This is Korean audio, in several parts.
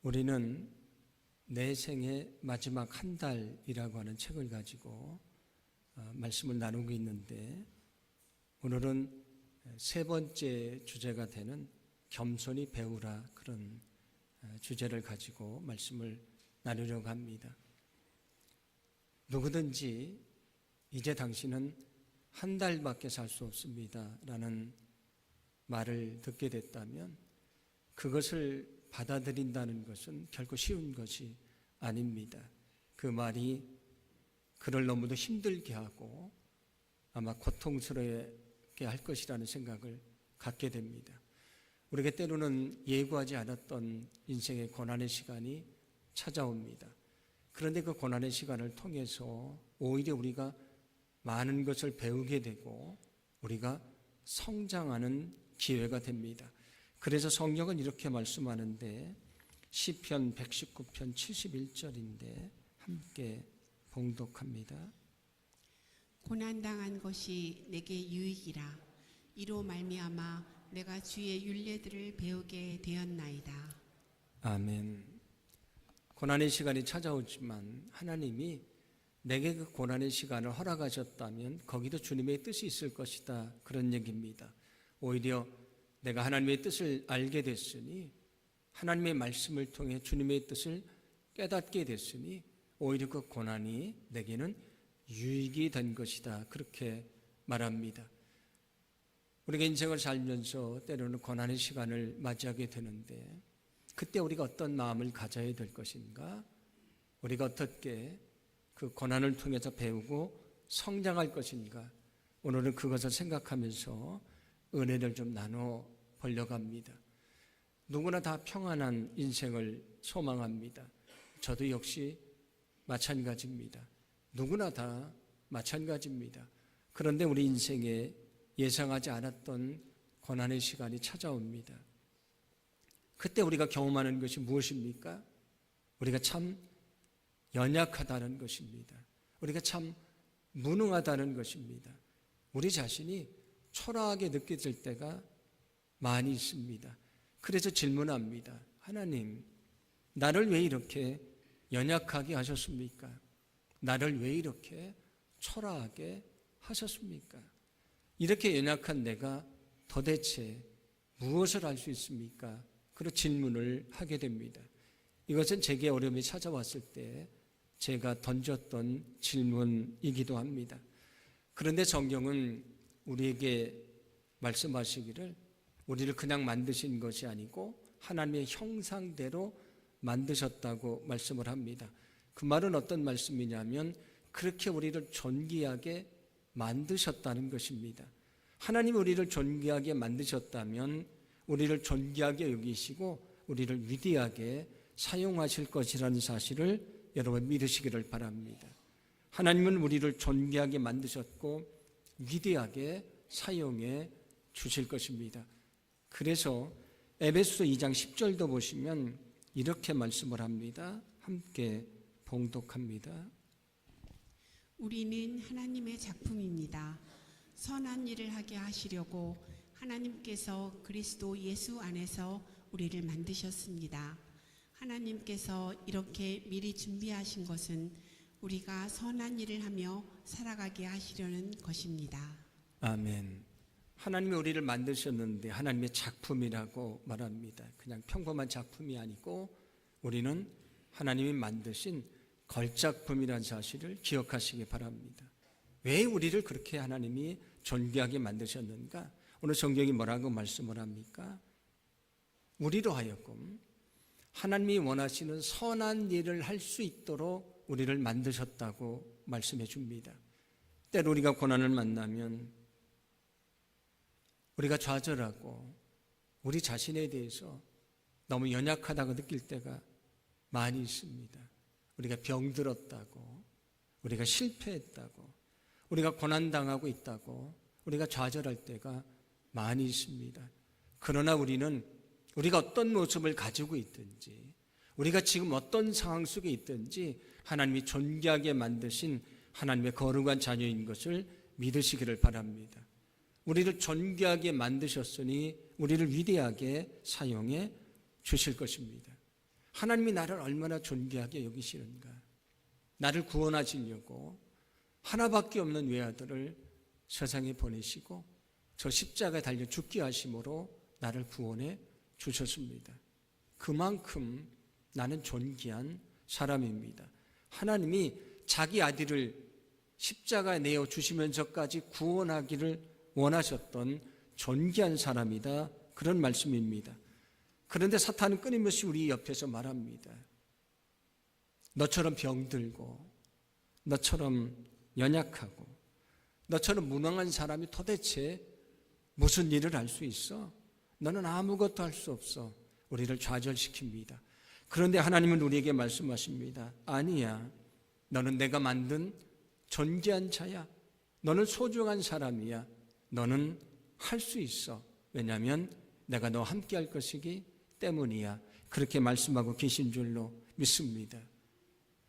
우리는 내 생의 마지막 한 달이라고 하는 책을 가지고 말씀을 나누고 있는데, 오늘은 세 번째 주제가 되는 겸손히 배우라, 그런 주제를 가지고 말씀을 나누려고 합니다. 누구든지 이제 당신은 한 달밖에 살 수 없습니다 라는 말을 듣게 됐다면 그것을 받아들인다는 것은 결코 쉬운 것이 아닙니다. 그 말이 그를 너무도 힘들게 하고 아마 고통스럽게 할 것이라는 생각을 갖게 됩니다. 우리에게 때로는 예고하지 않았던 인생의 고난의 시간이 찾아옵니다. 그런데 그 고난의 시간을 통해서 오히려 우리가 많은 것을 배우게 되고 우리가 성장하는 기회가 됩니다. 그래서 성경은 이렇게 말씀하는데, 시편 119편 71절인데 함께 봉독합니다. 고난당한 것이 내게 유익이라. 이로 말미암아 내가 주의 율례들을 배우게 되었나이다. 아멘. 고난의 시간이 찾아오지만 하나님이 내게 그 고난의 시간을 허락하셨다면 거기도 주님의 뜻이 있을 것이다, 그런 얘기입니다. 오히려 내가 하나님의 뜻을 알게 됐으니, 하나님의 말씀을 통해 주님의 뜻을 깨닫게 됐으니 오히려 그 고난이 내게는 유익이 된 것이다, 그렇게 말합니다. 우리가 인생을 살면서 때로는 고난의 시간을 맞이하게 되는데, 그때 우리가 어떤 마음을 가져야 될 것인가, 우리가 어떻게 그 고난을 통해서 배우고 성장할 것인가, 오늘은 그것을 생각하면서 은혜를 좀 나눠 보려고 합니다. 누구나 다 평안한 인생을 소망합니다. 저도 역시 마찬가지입니다. 누구나 다 마찬가지입니다. 그런데 우리 인생에 예상하지 않았던 고난의 시간이 찾아옵니다. 그때 우리가 경험하는 것이 무엇입니까? 우리가 참 연약하다는 것입니다. 우리가 참 무능하다는 것입니다. 우리 자신이 초라하게 느껴질 때가 많이 있습니다. 그래서 질문합니다. 하나님, 나를 왜 이렇게 연약하게 하셨습니까? 나를 왜 이렇게 초라하게 하셨습니까? 이렇게 연약한 내가 도대체 무엇을 할 수 있습니까? 그런 질문을 하게 됩니다. 이것은 제게 어려움이 찾아왔을 때 제가 던졌던 질문이기도 합니다. 그런데 성경은 우리에게 말씀하시기를 우리를 그냥 만드신 것이 아니고 하나님의 형상대로 만드셨다고 말씀을 합니다. 그 말은 어떤 말씀이냐면 그렇게 우리를 존귀하게 만드셨다는 것입니다. 하나님이 우리를 존귀하게 만드셨다면 우리를 존귀하게 여기시고 우리를 위대하게 사용하실 것이라는 사실을 여러분 믿으시기를 바랍니다. 하나님은 우리를 존귀하게 만드셨고 위대하게 사용해 주실 것입니다. 그래서 에베소서 2장 10절도 보시면 이렇게 말씀을 합니다. 함께 봉독합니다. 우리는 하나님의 작품입니다. 선한 일을 하게 하시려고 하나님께서 그리스도 예수 안에서 우리를 만드셨습니다. 하나님께서 이렇게 미리 준비하신 것은 우리가 선한 일을 하며 살아가게 하시려는 것입니다. 아멘. 하나님이 우리를 만드셨는데 하나님의 작품이라고 말합니다. 그냥 평범한 작품이 아니고 우리는 하나님이 만드신 걸작품이라는 사실을 기억하시기 바랍니다. 왜 우리를 그렇게 하나님이 존귀하게 만드셨는가? 오늘 성경이 뭐라고 말씀을 합니까? 우리로 하여금 하나님이 원하시는 선한 일을 할 수 있도록 우리를 만드셨다고 말씀해 줍니다. 때로 우리가 고난을 만나면 우리가 좌절하고 우리 자신에 대해서 너무 연약하다고 느낄 때가 많이 있습니다. 우리가 병들었다고, 우리가 실패했다고, 우리가 고난당하고 있다고 우리가 좌절할 때가 많이 있습니다. 그러나 우리는 우리가 어떤 모습을 가지고 있든지, 우리가 지금 어떤 상황 속에 있든지 하나님이 존귀하게 만드신 하나님의 거룩한 자녀인 것을 믿으시기를 바랍니다. 우리를 존귀하게 만드셨으니 우리를 위대하게 사용해 주실 것입니다. 하나님이 나를 얼마나 존귀하게 여기시는가. 나를 구원하시려고 하나밖에 없는 외아들을 세상에 보내시고 저 십자가에 달려 죽게 하심으로 나를 구원해 주셨습니다. 그만큼 나는 존귀한 사람입니다. 하나님이 자기 아들을 십자가에 내어 주시면서까지 구원하기를 원하셨던 존귀한 사람이다. 그런 말씀입니다. 그런데 사탄은 끊임없이 우리 옆에서 말합니다. 너처럼 병들고 너처럼 연약하고 너처럼 무능한 사람이 도대체 무슨 일을 할 수 있어? 너는 아무것도 할 수 없어. 우리를 좌절시킵니다. 그런데 하나님은 우리에게 말씀하십니다. 아니야. 너는 내가 만든 존귀한 자야. 너는 소중한 사람이야. 너는 할 수 있어. 왜냐하면 내가 너와 함께 할 것이기 때문이야. 그렇게 말씀하고 계신 줄로 믿습니다.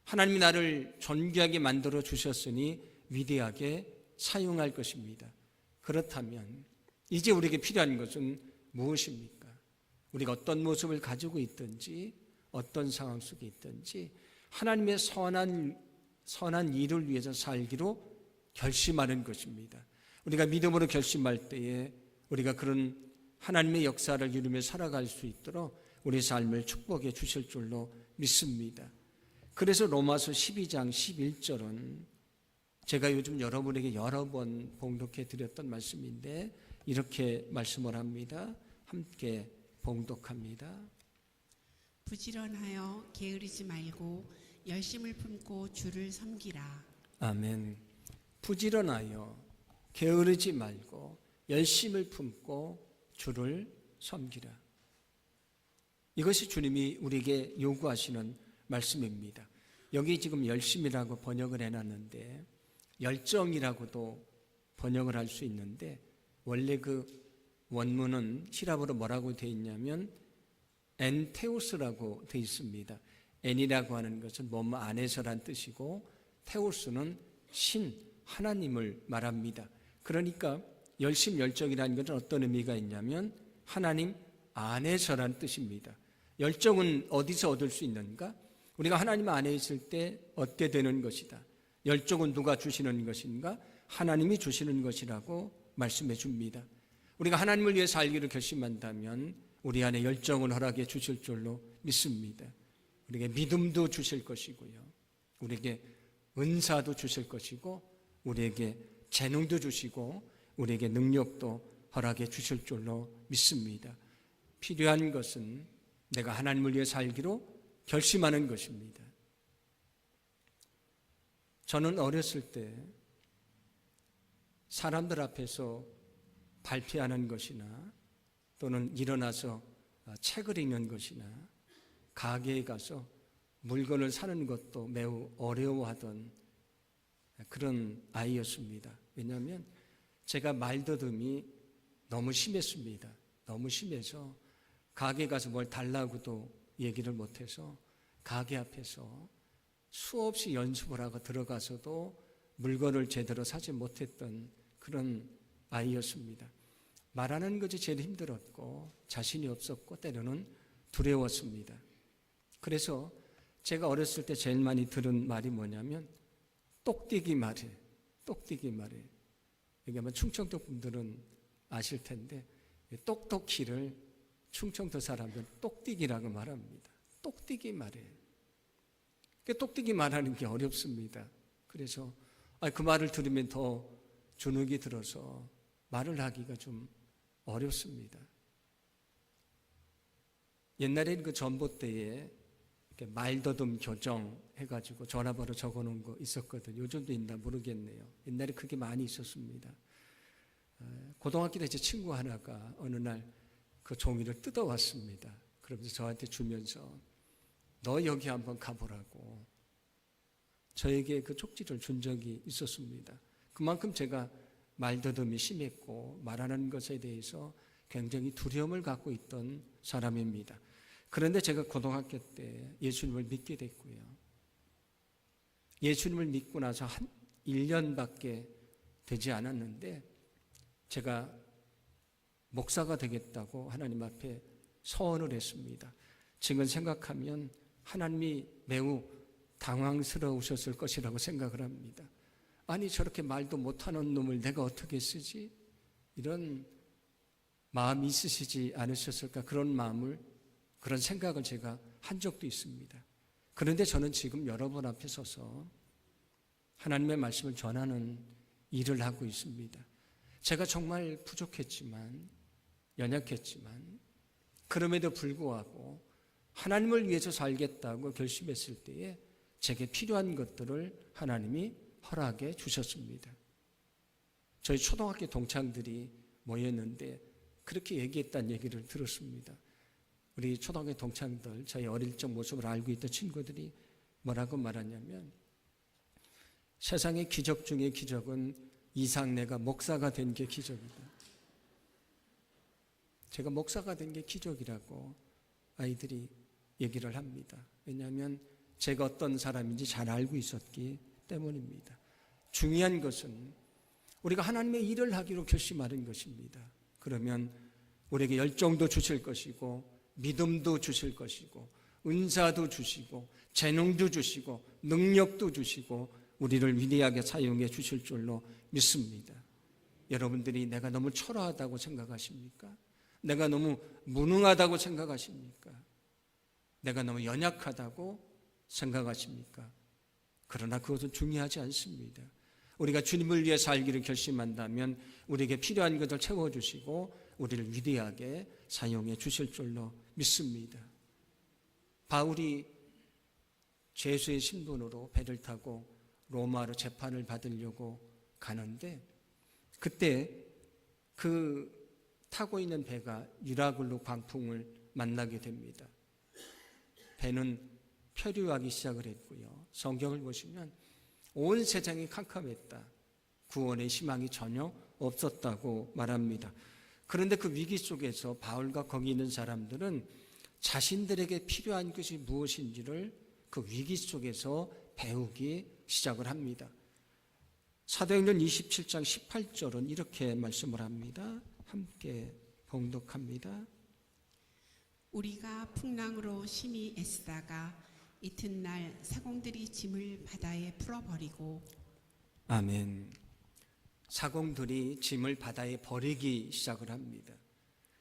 하나님이 나를 존귀하게 만들어 주셨으니 위대하게 사용할 것입니다. 그렇다면 이제 우리에게 필요한 것은 무엇입니까? 우리가 어떤 모습을 가지고 있든지 어떤 상황 속에 있든지 하나님의 선한 일을 위해서 살기로 결심하는 것입니다. 우리가 믿음으로 결심할 때에 우리가 그런 하나님의 역사를 이루며 살아갈 수 있도록 우리 삶을 축복해 주실 줄로 믿습니다. 그래서 로마서 12장 11절은 제가 요즘 여러분에게 여러 번 봉독해 드렸던 말씀인데 이렇게 말씀을 합니다. 함께 봉독합니다. 부지런하여 게으르지 말고 열심을 품고 주를 섬기라. 아멘. 부지런하여 게으르지 말고 열심을 품고 주를 섬기라. 이것이 주님이 우리에게 요구하시는 말씀입니다. 여기 지금 열심이라고 번역을 해놨는데 열정이라고도 번역을 할 수 있는데 원래 그 원문은 히랍어로 뭐라고 되어 있냐면 엔테우스라고 되어 있습니다. 엔이라고 하는 것은 뭐뭐 안에서란 뜻이고 테우스는 신, 하나님을 말합니다. 그러니까 열심, 열정이라는 것은 어떤 의미가 있냐면 하나님 안에서란 뜻입니다. 열정은 어디서 얻을 수 있는가? 우리가 하나님 안에 있을 때 얻게 되는 것이다. 열정은 누가 주시는 것인가? 하나님이 주시는 것이라고 말씀해 줍니다. 우리가 하나님을 위해 살기를 결심한다면 우리 안에 열정을 허락해 주실 줄로 믿습니다. 우리에게 믿음도 주실 것이고요. 우리에게 은사도 주실 것이고 우리에게 재능도 주시고 우리에게 능력도 허락해 주실 줄로 믿습니다. 필요한 것은 내가 하나님을 위해 살기로 결심하는 것입니다. 저는 어렸을 때 사람들 앞에서 발표하는 것이나 또는 일어나서 책을 읽는 것이나 가게에 가서 물건을 사는 것도 매우 어려워하던 그런 아이였습니다. 왜냐하면 제가 말더듬이 너무 심했습니다. 너무 심해서 가게 가서 뭘 달라고도 얘기를 못해서 가게 앞에서 수없이 연습을 하고 들어가서도 물건을 제대로 사지 못했던 그런 아이였습니다. 말하는 것이 제일 힘들었고 자신이 없었고 때로는 두려웠습니다. 그래서 제가 어렸을 때 제일 많이 들은 말이 뭐냐면 똑띠기 말해, 똑띠기 말해. 여기 아마 충청도 분들은 아실 텐데 똑똑히를 충청도 사람들은 똑띠기라고 말합니다. 똑띠기 말해. 똑띠기 말하는 게 어렵습니다. 그래서 그 말을 들으면 더 주눅이 들어서 말을 하기가 좀 어렵습니다. 옛날에는 그 전봇대에 말더듬 교정 해가지고 전화번호 적어놓은 거 있었거든요. 요즘도 있나 모르겠네요. 옛날에 그게 많이 있었습니다. 고등학교 때 제 친구 하나가 어느 날 그 종이를 뜯어왔습니다. 그러면서 저한테 주면서 너 여기 한번 가보라고 저에게 그 쪽지를 준 적이 있었습니다. 그만큼 제가 말더듬이 심했고 말하는 것에 대해서 굉장히 두려움을 갖고 있던 사람입니다. 그런데 제가 고등학교 때 예수님을 믿게 됐고요. 예수님을 믿고 나서 한 1년밖에 되지 않았는데 제가 목사가 되겠다고 하나님 앞에 서원을 했습니다. 지금 생각하면 하나님이 매우 당황스러우셨을 것이라고 생각을 합니다. 아니 저렇게 말도 못하는 놈을 내가 어떻게 쓰지? 이런 마음이 있으시지 않으셨을까? 그런 생각을 제가 한 적도 있습니다. 그런데 저는 지금 여러분 앞에 서서 하나님의 말씀을 전하는 일을 하고 있습니다. 제가 정말 부족했지만, 연약했지만, 그럼에도 불구하고 하나님을 위해서 살겠다고 결심했을 때에 제게 필요한 것들을 하나님이 허락해 주셨습니다. 저희 초등학교 동창들이 모였는데 그렇게 얘기했다는 얘기를 들었습니다. 우리 초등학교 동창들, 저희 어릴 적 모습을 알고 있던 친구들이 뭐라고 말하냐면, 세상의 기적 중에 기적은 이상 내가 목사가 된 게 기적이다. 제가 목사가 된 게 기적이라고 아이들이 얘기를 합니다. 왜냐하면 제가 어떤 사람인지 잘 알고 있었기 때문입니다. 중요한 것은 우리가 하나님의 일을 하기로 결심하는 것입니다. 그러면 우리에게 열정도 주실 것이고, 믿음도 주실 것이고, 은사도 주시고, 재능도 주시고, 능력도 주시고, 우리를 위대하게 사용해 주실 줄로 믿습니다. 여러분들이 내가 너무 초라하다고 생각하십니까? 내가 너무 무능하다고 생각하십니까? 내가 너무 연약하다고 생각하십니까? 그러나 그것은 중요하지 않습니다. 우리가 주님을 위해 살기를 결심한다면 우리에게 필요한 것을 채워주시고 우리를 위대하게 사용해 주실 줄로 믿습니다. 바울이 죄수의 신분으로 배를 타고 로마로 재판을 받으려고 가는데, 그때 그 타고 있는 배가 유라굴로 광풍을 만나게 됩니다. 배는 표류하기 시작을 했고요. 성경을 보시면 온 세상이 캄캄했다. 구원의 희망이 전혀 없었다고 말합니다. 그런데 그 위기 속에서 바울과 거기 있는 사람들은 자신들에게 필요한 것이 무엇인지를 그 위기 속에서 배우기 시작을 합니다. 사도행전 27장 18절은 이렇게 말씀을 합니다. 함께 봉독합니다. 우리가 풍랑으로 심히 애쓰다가 이튿날 사공들이 짐을 바다에 풀어버리고. 아멘. 사공들이 짐을 바다에 버리기 시작을 합니다.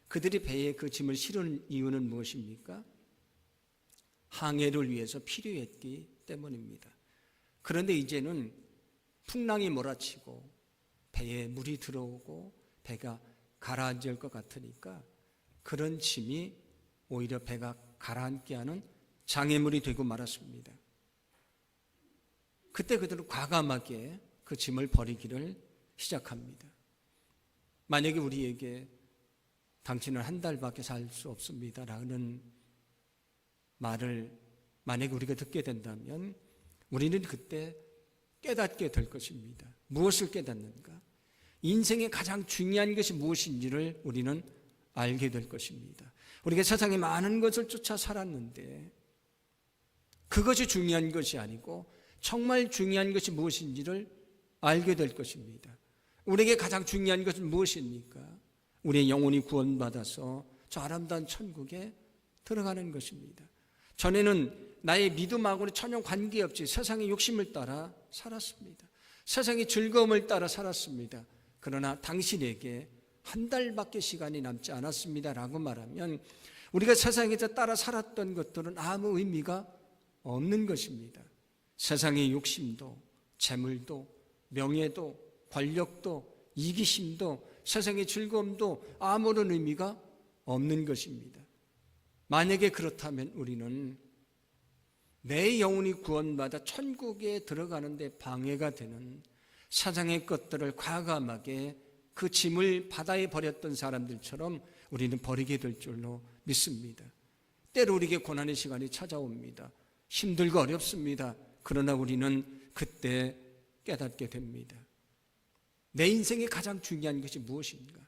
그들이 배에 그 짐을 실은 이유는 무엇입니까? 항해를 위해서 필요했기 때문입니다. 그런데 이제는 풍랑이 몰아치고 배에 물이 들어오고 배가 가라앉을 것 같으니까 그런 짐이 오히려 배가 가라앉게 하는 장애물이 되고 말았습니다. 그때 그들은 과감하게 그 짐을 버리기를 시작합니다. 만약에 우리에게 당신은 한 달밖에 살 수 없습니다 라는 말을 만약에 우리가 듣게 된다면 우리는 그때 깨닫게 될 것입니다. 무엇을 깨닫는가? 인생의 가장 중요한 것이 무엇인지를 우리는 알게 될 것입니다. 우리가 세상에 많은 것을 쫓아 살았는데 그것이 중요한 것이 아니고 정말 중요한 것이 무엇인지를 알게 될 것입니다. 우리에게 가장 중요한 것은 무엇입니까? 우리의 영혼이 구원받아서 저 아름다운 천국에 들어가는 것입니다. 전에는 나의 믿음하고는 전혀 관계없이 세상의 욕심을 따라 살았습니다. 세상의 즐거움을 따라 살았습니다. 그러나 당신에게 한 달밖에 시간이 남지 않았습니다 라고 말하면 우리가 세상에서 따라 살았던 것들은 아무 의미가 없는 것입니다. 세상의 욕심도 재물도 명예도 권력도 이기심도 세상의 즐거움도 아무런 의미가 없는 것입니다. 만약에 그렇다면 우리는 내 영혼이 구원받아 천국에 들어가는 데 방해가 되는 세상의 것들을 과감하게 그 짐을 바다에 버렸던 사람들처럼 우리는 버리게 될 줄로 믿습니다. 때로 우리에게 고난의 시간이 찾아옵니다. 힘들고 어렵습니다. 그러나 우리는 그때 깨닫게 됩니다. 내 인생의 가장 중요한 것이 무엇인가?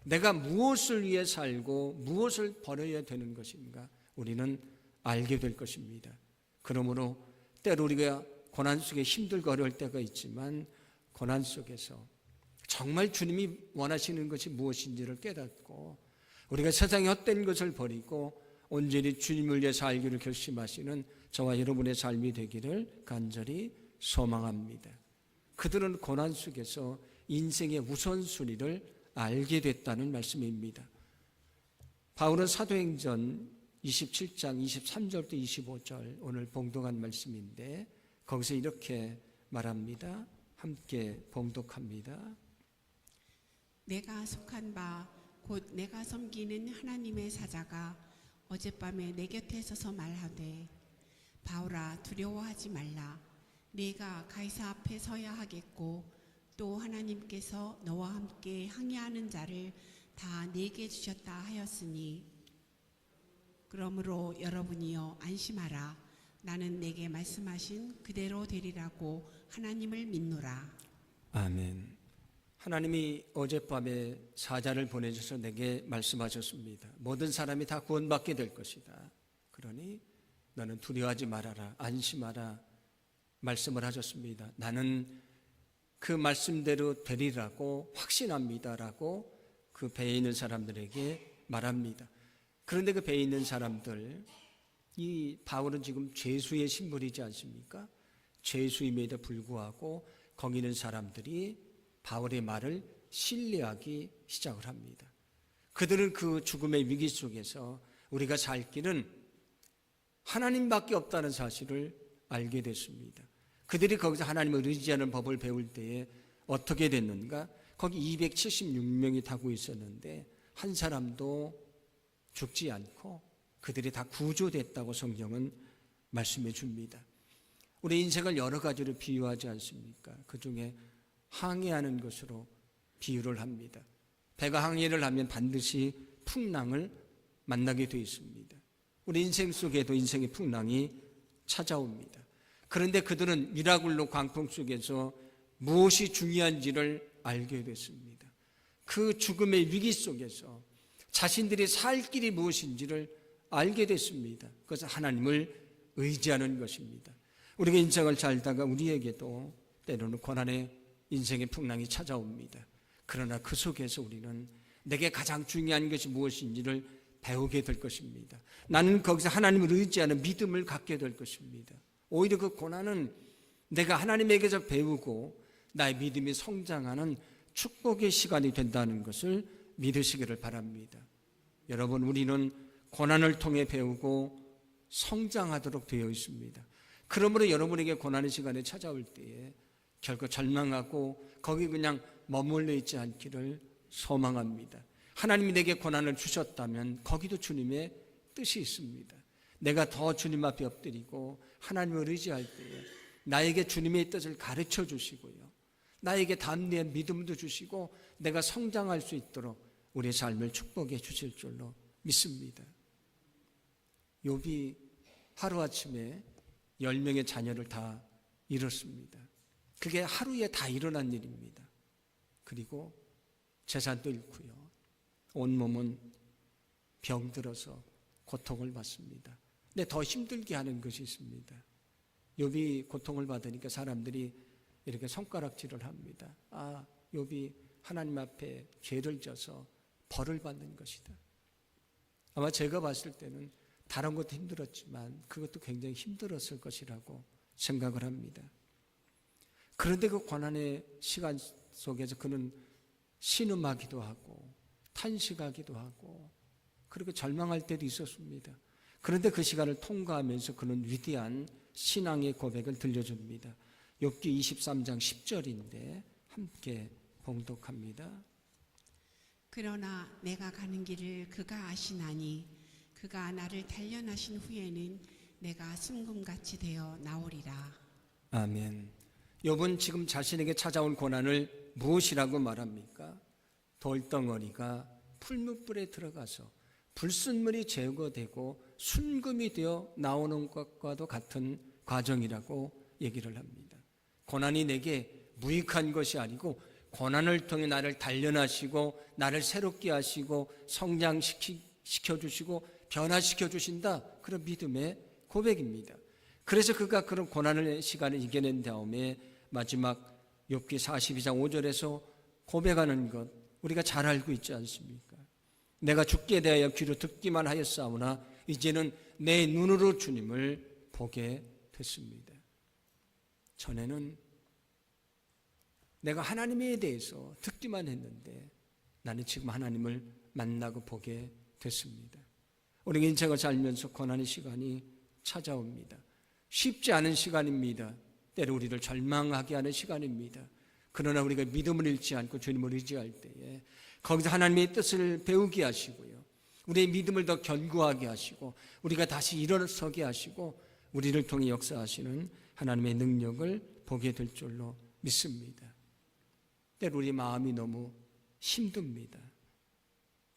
내가 무엇을 위해 살고 무엇을 버려야 되는 것인가? 우리는 알게 될 것입니다. 그러므로 때로 우리가 고난 속에 힘들고 어려울 때가 있지만 고난 속에서 정말 주님이 원하시는 것이 무엇인지를 깨닫고 우리가 세상의 헛된 것을 버리고 온전히 주님을 위해 살기를 결심하시는 저와 여러분의 삶이 되기를 간절히 소망합니다. 그들은 고난 속에서 인생의 우선순위를 알게 됐다는 말씀입니다. 바울은 사도행전 27장 23절부터 25절 오늘 봉독한 말씀인데 거기서 이렇게 말합니다. 함께 봉독합니다. 내가 속한 바 곧 내가 섬기는 하나님의 사자가 어젯밤에 내 곁에 서서 말하되 바울아 두려워하지 말라. 네가 가이사 앞에 서야 하겠고 또 하나님께서 너와 함께 항해하는 자를 다 네게 주셨다 하였으니 그러므로 여러분이여 안심하라. 나는 내게 말씀하신 그대로 되리라고 하나님을 믿노라. 아멘. 하나님이 어젯밤에 사자를 보내셔서 내게 말씀하셨습니다. 모든 사람이 다 구원받게 될 것이다. 그러니 너는 두려워하지 말아라. 안심하라. 말씀을 하셨습니다. 나는 그 말씀대로 되리라고 확신합니다라고 그 배에 있는 사람들에게 말합니다. 그런데 그 배에 있는 사람들, 이 바울은 지금 죄수의 신분이지 않습니까? 죄수임에도 불구하고 거기 있는 사람들이 바울의 말을 신뢰하기 시작을 합니다. 그들은 그 죽음의 위기 속에서 우리가 살 길은 하나님밖에 없다는 사실을 알게 됐습니다. 그들이 거기서 하나님을 의지하는 법을 배울 때에 어떻게 됐는가? 거기 276명이 타고 있었는데 한 사람도 죽지 않고 그들이 다 구조됐다고 성경은 말씀해 줍니다. 우리 인생을 여러 가지로 비유하지 않습니까? 그 중에 항해하는 것으로 비유를 합니다. 배가 항해를 하면 반드시 풍랑을 만나게 되어 있습니다. 우리 인생 속에도 인생의 풍랑이 찾아옵니다. 그런데 그들은 미라굴로 광풍 속에서 무엇이 중요한지를 알게 됐습니다. 그 죽음의 위기 속에서 자신들이 살 길이 무엇인지를 알게 됐습니다. 그것은 하나님을 의지하는 것입니다. 우리가 인생을 살다가 우리에게도 때로는 고난의 인생의 풍랑이 찾아옵니다. 그러나 그 속에서 우리는 내게 가장 중요한 것이 무엇인지를 배우게 될 것입니다. 나는 거기서 하나님을 의지하는 믿음을 갖게 될 것입니다. 오히려 그 고난은 내가 하나님에게서 배우고 나의 믿음이 성장하는 축복의 시간이 된다는 것을 믿으시기를 바랍니다. 여러분, 우리는 고난을 통해 배우고 성장하도록 되어 있습니다. 그러므로 여러분에게 고난의 시간이 찾아올 때에 결코 절망하고 거기 그냥 머물러 있지 않기를 소망합니다. 하나님이 내게 고난을 주셨다면 거기도 주님의 뜻이 있습니다. 내가 더 주님 앞에 엎드리고 하나님을 의지할 때에 나에게 주님의 뜻을 가르쳐 주시고요, 나에게 담대한 믿음도 주시고 내가 성장할 수 있도록 우리의 삶을 축복해 주실 줄로 믿습니다. 욥이 하루아침에 10명의 자녀를 다 잃었습니다. 그게 하루에 다 일어난 일입니다. 그리고 재산도 잃고요, 온몸은 병들어서 고통을 받습니다. 근데 더 힘들게 하는 것이 있습니다. 욥이 고통을 받으니까 사람들이 이렇게 손가락질을 합니다. 아, 욥이 하나님 앞에 죄를 져서 벌을 받는 것이다. 아마 제가 봤을 때는 다른 것도 힘들었지만 그것도 굉장히 힘들었을 것이라고 생각을 합니다. 그런데 그 고난의 시간 속에서 그는 신음하기도 하고 탄식하기도 하고 그리고 절망할 때도 있었습니다. 그런데 그 시간을 통과하면서 그는 위대한 신앙의 고백을 들려줍니다. 욥기 23장 10절인데 함께 봉독합니다. 그러나 내가 가는 길을 그가 아시나니 그가 나를 단련하신 후에는 내가 순금같이 되어 나오리라. 아멘. 욥은 지금 자신에게 찾아온 고난을 무엇이라고 말합니까? 돌덩어리가 풀무불에 들어가서 불순물이 제거되고 순금이 되어 나오는 것과도 같은 과정이라고 얘기를 합니다. 고난이 내게 무익한 것이 아니고 고난을 통해 나를 단련하시고 나를 새롭게 하시고 성장시켜 주시고 변화시켜 주신다, 그런 믿음의 고백입니다. 그래서 그가 그런 고난의 시간을 이겨낸 다음에 마지막 욥기 42장 5절에서 고백하는 것 우리가 잘 알고 있지 않습니까? 내가 죽게 대하여 귀로 듣기만 하였사오나 이제는 내 눈으로 주님을 보게 됐습니다. 전에는 내가 하나님에 대해서 듣기만 했는데 나는 지금 하나님을 만나고 보게 됐습니다. 우리가 인생을 살면서 고난의 시간이 찾아옵니다. 쉽지 않은 시간입니다. 때로 우리를 절망하게 하는 시간입니다. 그러나 우리가 믿음을 잃지 않고 주님을 의지할 때에 거기서 하나님의 뜻을 배우게 하시고요, 우리의 믿음을 더 견고하게 하시고 우리가 다시 일어서게 하시고 우리를 통해 역사하시는 하나님의 능력을 보게 될 줄로 믿습니다. 때로 우리 마음이 너무 힘듭니다.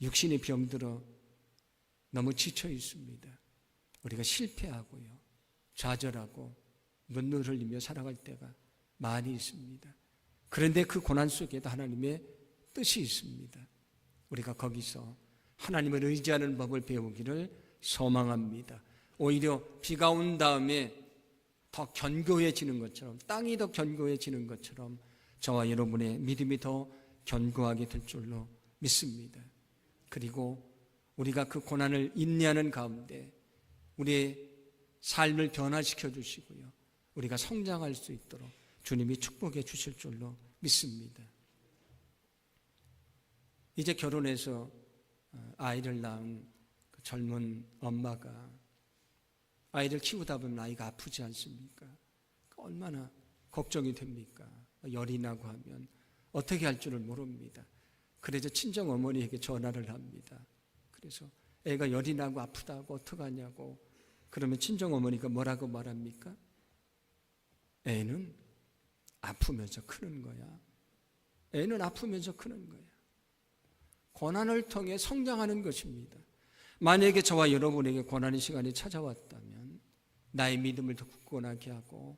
육신이 병들어 너무 지쳐 있습니다. 우리가 실패하고요, 좌절하고 눈물 흘리며 살아갈 때가 많이 있습니다. 그런데 그 고난 속에도 하나님의 뜻이 있습니다. 우리가 거기서 하나님을 의지하는 법을 배우기를 소망합니다. 오히려 비가 온 다음에 더 견고해지는 것처럼, 땅이 더 견고해지는 것처럼 저와 여러분의 믿음이 더 견고하게 될 줄로 믿습니다. 그리고 우리가 그 고난을 인내하는 가운데 우리의 삶을 변화시켜 주시고요, 우리가 성장할 수 있도록 주님이 축복해 주실 줄로 믿습니다. 이제 결혼해서 아이를 낳은 그 젊은 엄마가 아이를 키우다 보면 아이가 아프지 않습니까? 얼마나 걱정이 됩니까? 열이 나고 하면 어떻게 할 줄을 모릅니다. 그래서 친정 어머니에게 전화를 합니다. 그래서 애가 열이 나고 아프다고 어떡하냐고. 그러면 친정 어머니가 뭐라고 말합니까? 애는 아프면서 크는 거야. 애는 아프면서 크는 거야. 고난을 통해 성장하는 것입니다. 만약에 저와 여러분에게 고난의 시간이 찾아왔다면 나의 믿음을 더 굳건하게 하고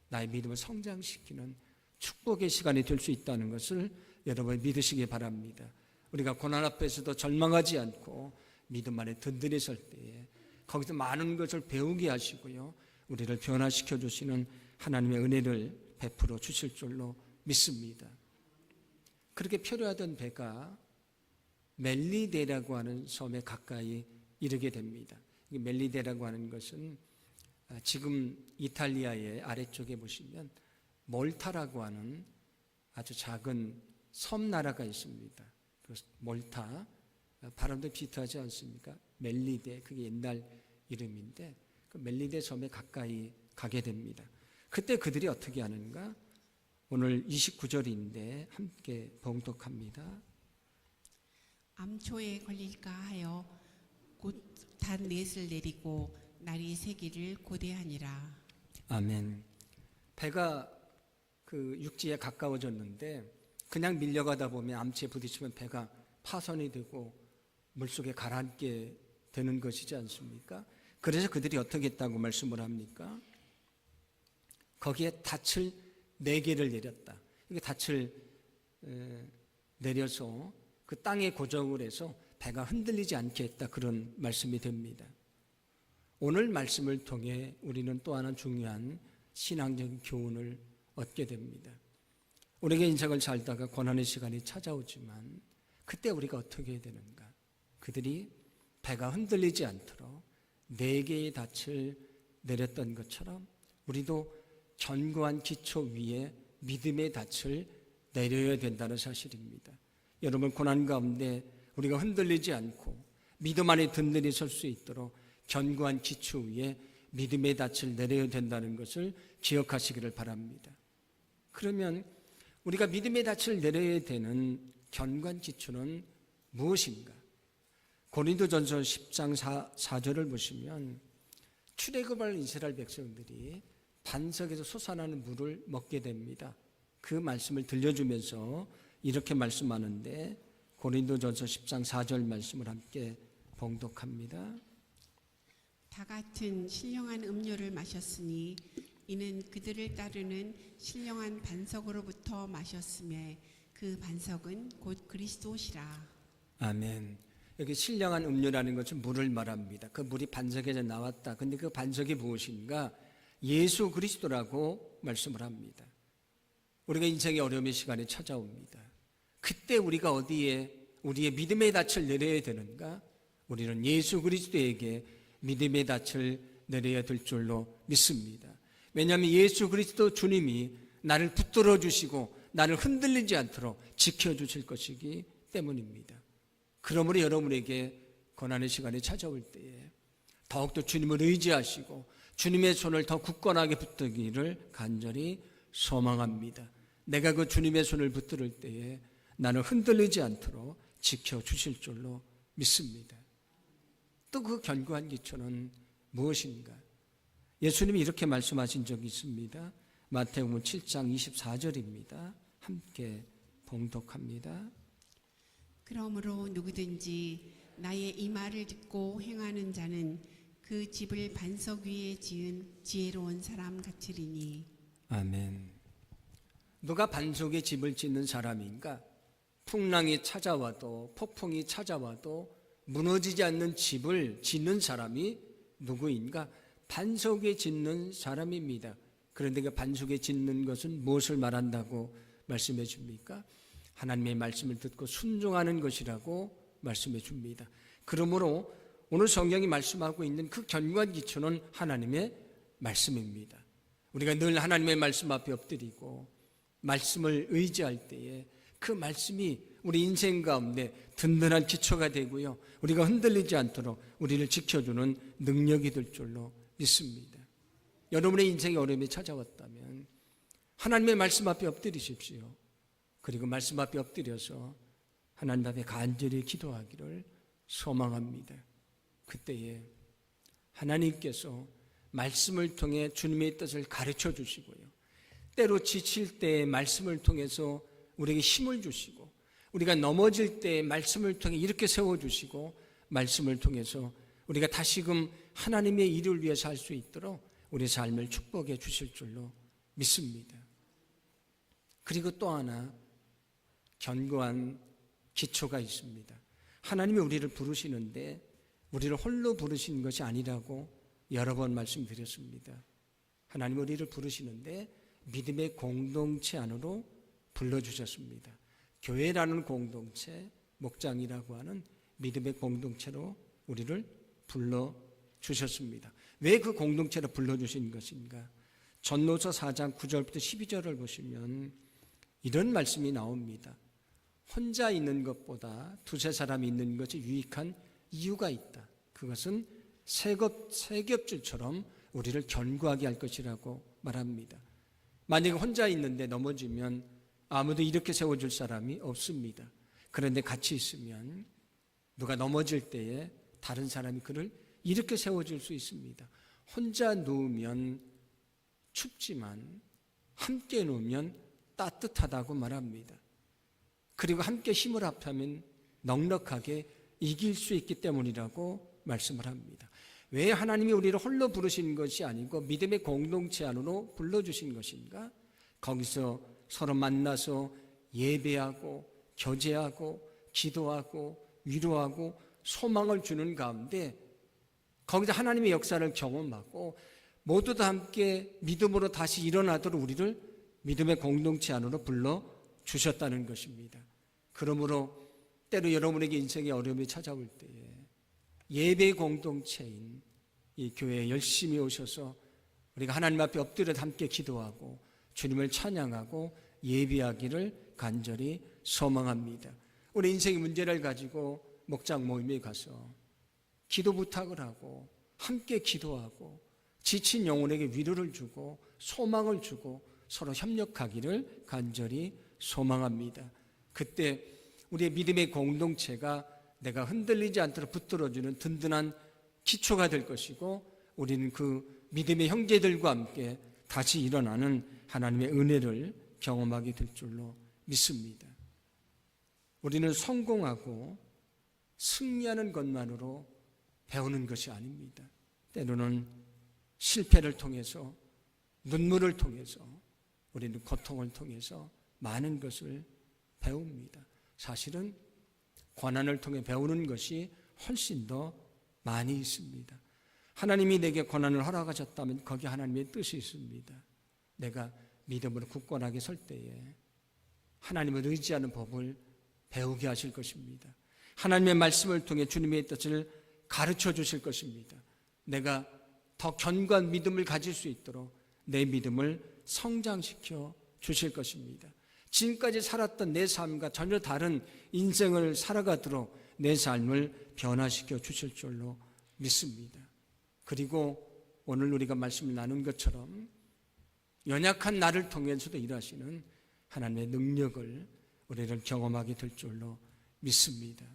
나의 믿음을 성장시키는 축복의 시간이 될 수 있다는 것을 여러분 믿으시기 바랍니다. 우리가 고난 앞에서도 절망하지 않고 믿음 안에 든든히 설 때에 거기서 많은 것을 배우게 하시고요, 우리를 변화시켜 주시는 하나님의 은혜를 베풀어 주실 줄로 믿습니다. 그렇게 표류하던 배가 멜리데라고 하는 섬에 가까이 이르게 됩니다. 멜리데라고 하는 것은 지금 이탈리아의 아래쪽에 보시면 몰타라고 하는 아주 작은 섬나라가 있습니다. 몰타, 발음도 비슷하지 않습니까? 멜리데, 그게 옛날 이름인데 그 멜리데 섬에 가까이 가게 됩니다. 그때 그들이 어떻게 하는가? 오늘 29절인데 함께 봉독합니다. 암초에 걸릴까 하여 곧 단 넷을 내리고 날이 새기를 고대하니라. 아멘. 배가 그 육지에 가까워졌는데 그냥 밀려가다 보면 암치에 부딪히면 배가 파손이 되고 물속에 가라앉게 되는 것이지 않습니까? 그래서 그들이 어떻게 했다고 말씀을 합니까? 거기에 닻을 4개를 내렸다. 이게 닻을 내려서 그 땅에 고정을 해서 배가 흔들리지 않게 했다, 그런 말씀이 됩니다. 오늘 말씀을 통해 우리는 또 하나 중요한 신앙적인 교훈을 얻게 됩니다. 우리가 인생을 살다가 고난의 시간이 찾아오지만 그때 우리가 어떻게 해야 되는가? 그들이 배가 흔들리지 않도록 4개의 닻을 내렸던 것처럼 우리도 견고한 기초 위에 믿음의 닻을 내려야 된다는 사실입니다. 여러분, 고난 가운데 우리가 흔들리지 않고 믿음 안에 든든히 설 수 있도록 견고한 기초 위에 믿음의 닻을 내려야 된다는 것을 기억하시기를 바랍니다. 그러면 우리가 믿음의 닻을 내려야 되는 견고한 기초는 무엇인가? 고린도전서 10장 4절을 보시면 출애굽할 이스라엘 백성들이 반석에서 솟아나는 물을 먹게 됩니다. 그 말씀을 들려주면서 이렇게 말씀하는데 고린도전서 10장 4절 말씀을 함께 봉독합니다. 다 같은 신령한 음료를 마셨으니 이는 그들을 따르는 신령한 반석으로부터 마셨음에 그 반석은 곧 그리스도시라. 아멘. 여기 신령한 음료라는 것은 물을 말합니다. 그 물이 반석에서 나왔다. 근데 그 반석이 무엇인가? 예수 그리스도라고 말씀을 합니다. 우리가 인생의 어려움의 시간이 찾아옵니다. 그때 우리가 어디에 우리의 믿음의 닻을 내려야 되는가? 우리는 예수 그리스도에게 믿음의 닻을 내려야 될 줄로 믿습니다. 왜냐하면 예수 그리스도 주님이 나를 붙들어 주시고 나를 흔들리지 않도록 지켜주실 것이기 때문입니다. 그러므로 여러분에게 고난의 시간이 찾아올 때에 더욱더 주님을 의지하시고 주님의 손을 더 굳건하게 붙들기를 간절히 소망합니다. 내가 그 주님의 손을 붙들 때에 나는 흔들리지 않도록 지켜주실 줄로 믿습니다. 또 그 견고한 기초는 무엇인가? 예수님이 이렇게 말씀하신 적이 있습니다. 마태복음 7장 24절입니다. 함께 봉독합니다. 그러므로 누구든지 나의 이 말을 듣고 행하는 자는 그 집을 반석 위에 지은 지혜로운 사람 같으리니. 아멘. 누가 반석에 집을 짓는 사람인가? 풍랑이 찾아와도 폭풍이 찾아와도 무너지지 않는 집을 짓는 사람이 누구인가? 반석에 짓는 사람입니다. 그런데 그 반석에 짓는 것은 무엇을 말한다고 말씀해 줍니까? 하나님의 말씀을 듣고 순종하는 것이라고 말씀해 줍니다. 그러므로 오늘 성경이 말씀하고 있는 그 견고한 기초는 하나님의 말씀입니다. 우리가 늘 하나님의 말씀 앞에 엎드리고 말씀을 의지할 때에 그 말씀이 우리 인생 가운데 든든한 기초가 되고요, 우리가 흔들리지 않도록 우리를 지켜주는 능력이 될 줄로 믿습니다. 여러분의 인생에 어려움이 찾아왔다면 하나님의 말씀 앞에 엎드리십시오. 그리고 말씀 앞에 엎드려서 하나님 앞에 간절히 기도하기를 소망합니다. 그때에 하나님께서 말씀을 통해 주님의 뜻을 가르쳐 주시고요, 때로 지칠 때 말씀을 통해서 우리에게 힘을 주시고, 우리가 넘어질 때 말씀을 통해 이렇게 세워주시고, 말씀을 통해서 우리가 다시금 하나님의 일을 위해서 할 수 있도록 우리 삶을 축복해 주실 줄로 믿습니다. 그리고 또 하나 견고한 기초가 있습니다. 하나님이 우리를 부르시는데 우리를 홀로 부르시는 것이 아니라고 여러 번 말씀드렸습니다. 하나님이 우리를 부르시는데 믿음의 공동체 안으로 불러주셨습니다. 교회라는 공동체, 목장이라고 하는 믿음의 공동체로 우리를 불러주셨습니다. 왜 그 공동체로 불러주신 것인가? 전도서 4장 9절부터 12절을 보시면 이런 말씀이 나옵니다. 혼자 있는 것보다 두세 사람이 있는 것이 유익한 이유가 있다. 그것은 세겹줄처럼 우리를 견고하게 할 것이라고 말합니다. 만약에 혼자 있는데 넘어지면 아무도 이렇게 세워줄 사람이 없습니다. 그런데 같이 있으면 누가 넘어질 때에 다른 사람이 그를 이렇게 세워줄 수 있습니다. 혼자 누우면 춥지만 함께 누우면 따뜻하다고 말합니다. 그리고 함께 힘을 합하면 넉넉하게 이길 수 있기 때문이라고 말씀을 합니다. 왜 하나님이 우리를 홀로 부르신 것이 아니고 믿음의 공동체 안으로 불러주신 것인가? 거기서 서로 만나서 예배하고 교제하고 기도하고 위로하고 소망을 주는 가운데 거기서 하나님의 역사를 경험하고 모두 다 함께 믿음으로 다시 일어나도록 우리를 믿음의 공동체 안으로 불러주셨다는 것입니다. 그러므로 때로 여러분에게 인생의 어려움이 찾아올 때에 예배 공동체인 이 교회에 열심히 오셔서 우리가 하나님 앞에 엎드려 함께 기도하고 주님을 찬양하고 예배하기를 간절히 소망합니다. 우리 인생의 문제를 가지고 목장 모임에 가서 기도 부탁을 하고 함께 기도하고 지친 영혼에게 위로를 주고 소망을 주고 서로 협력하기를 간절히 소망합니다. 그때 우리의 믿음의 공동체가 내가 흔들리지 않도록 붙들어주는 든든한 기초가 될 것이고 우리는 그 믿음의 형제들과 함께 다시 일어나는 하나님의 은혜를 경험하게 될 줄로 믿습니다. 우리는 성공하고 승리하는 것만으로 배우는 것이 아닙니다. 때로는 실패를 통해서 눈물을 통해서 우리는 고통을 통해서 많은 것을 배웁니다. 사실은 고난을 통해 배우는 것이 훨씬 더 많이 있습니다. 하나님이 내게 고난을 허락하셨다면 거기에 하나님의 뜻이 있습니다. 내가 믿음으로 굳건하게 설 때에 하나님을 의지하는 법을 배우게 하실 것입니다. 하나님의 말씀을 통해 주님의 뜻을 가르쳐 주실 것입니다. 내가 더 견고한 믿음을 가질 수 있도록 내 믿음을 성장시켜 주실 것입니다. 지금까지 살았던 내 삶과 전혀 다른 인생을 살아가도록 내 삶을 변화시켜 주실 줄로 믿습니다. 그리고 오늘 우리가 말씀을 나눈 것처럼 연약한 나를 통해서도 일하시는 하나님의 능력을 우리를 경험하게 될 줄로 믿습니다.